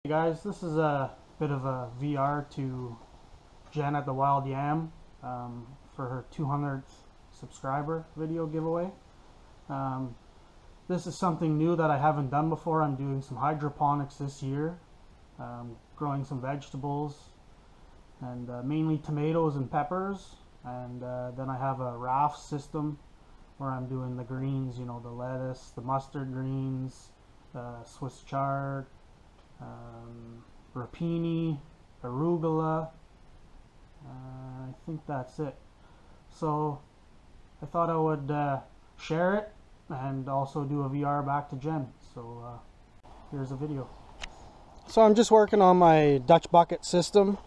Hey guys, this is a bit of a VR to Jen at the Wild Yam for her 200th subscriber video giveaway. This is something new that I haven't done before. I'm doing some hydroponics this year, growing some vegetables and mainly tomatoes and peppers, and then I have a raft system where I'm doing the greens, you know, the lettuce, the mustard greens, Swiss chard, rapini, arugula. I think that's it. So I thought I would share it and also do a VR back to Jen. So here's a video. So I'm just working on my Dutch bucket system.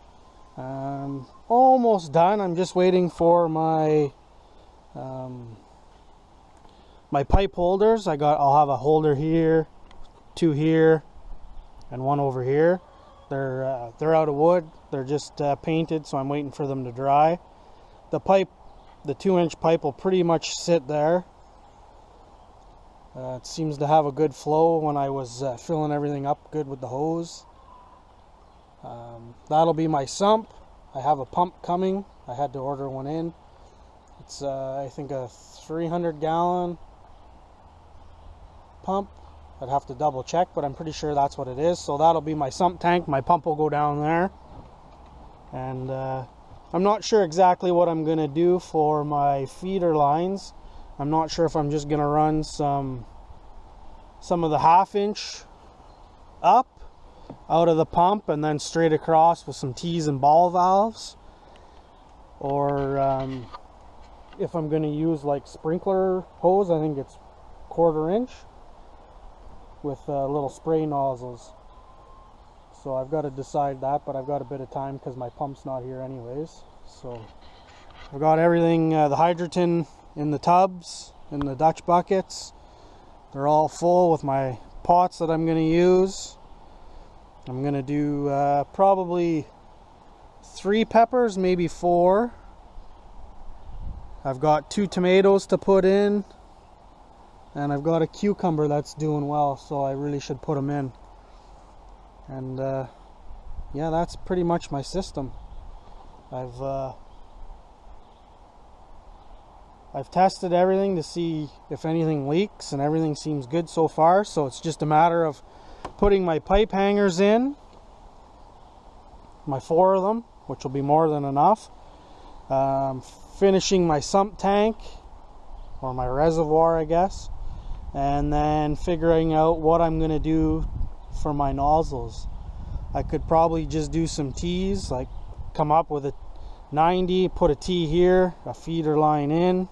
Almost done. I'm just waiting for my my pipe holders. I'll have a holder here, two here, and one over here. They're out of wood. They're just painted, so I'm waiting for them to dry. The pipe, the 2-inch pipe, will pretty much sit there. It seems to have a good flow when I was filling everything up good with the hose. That'll be my sump. I have a pump coming. I had to order one in. It's I think a 300-gallon pump. I'd have to double check, but I'm pretty sure that's what it is. So that'll be my sump tank. My pump will go down there. And I'm not sure exactly what I'm going to do for my feeder lines. I'm not sure if I'm just going to run some of the 1/2 inch up out of the pump and then straight across with some T's and ball valves. Or if I'm going to use like sprinkler hose, I think it's 1/4 inch. With little spray nozzles. So I've got to decide that, but I've got a bit of time because my pump's not here anyways. So I've got everything, the hydrogen in the tubs, in the Dutch buckets. They're all full with my pots that I'm going to use. I'm going to do probably 3 peppers, maybe 4. I've got 2 tomatoes to put in. And I've got a cucumber that's doing well, so I really should put them in. And yeah, that's pretty much my system. I've tested everything to see if anything leaks, and everything seems good so far. So it's just a matter of putting my pipe hangers in, my 4 of them, which will be more than enough. Finishing my sump tank, or my reservoir, I guess. And then figuring out what I'm going to do for my nozzles. I could probably just do some T's, like come up with a 90, put a T here, a feeder line in,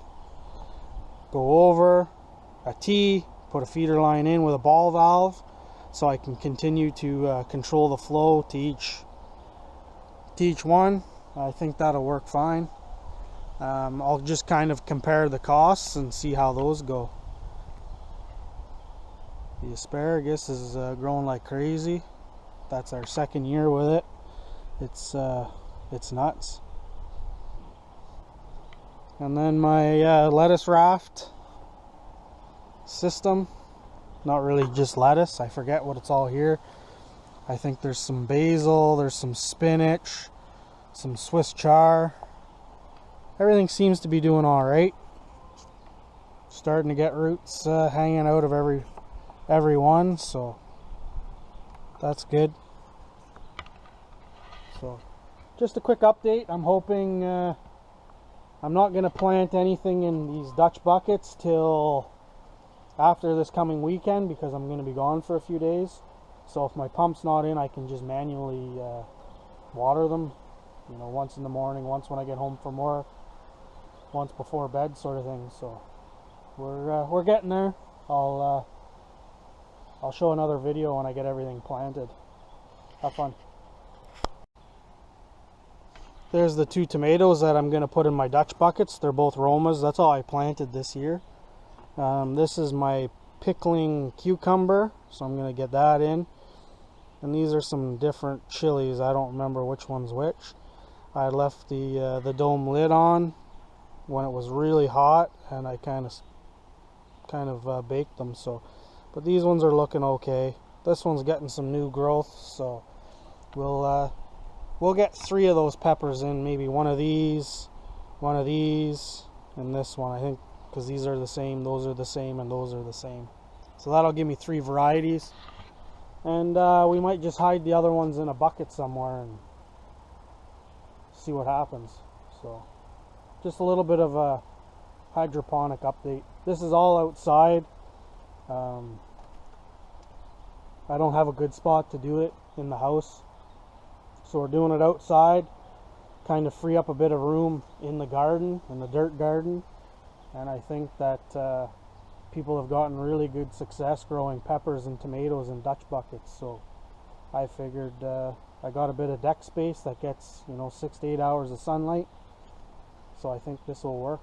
go over a T, put a feeder line in with a ball valve, so I can continue to control the flow to each one. I think that'll work fine. I'll just kind of compare the costs and see how those go. The asparagus is growing like crazy. That's our 2nd year with it. It's nuts. And then my lettuce raft system. Not really just lettuce. I forget what it's all here. I think there's some basil, there's some spinach, some Swiss chard. Everything seems to be doing all right. Starting to get roots hanging out of every one, so that's good. So just a quick update. I'm hoping I'm not going to plant anything in these Dutch buckets till after this coming weekend, because I'm going to be gone for a few days. So if my pump's not in, I can just manually water them, you know, once in the morning, once when I get home from work, once before bed, sort of thing. So we're getting there. I'll show another video when I get everything planted. Have fun. There's the 2 tomatoes that I'm going to put in my Dutch buckets. They're both Romas. That's all I planted this year. This is my Pickling Cucumber, so I'm going to get that in. And these are some different chilies. I don't remember which one's which. I left the dome lid on when it was really hot, and I kind of baked them. So, but these ones are looking okay. this one's getting some new growth, so we'll get 3 of those peppers in, maybe one of these, and this one, I think, because these are the same, those are the same, and those are the same. So that'll give me 3 varieties. And we might just hide the other ones in a bucket somewhere and see what happens. So just a little bit of a hydroponic update. This is all outside. I don't have a good spot to do it in the house, so we're doing it outside, kind of free up a bit of room in the garden, in the dirt garden. And I think that people have gotten really good success growing peppers and tomatoes in Dutch buckets. So I figured I got a bit of deck space that gets, 6 to 8 hours of sunlight, so I think this will work.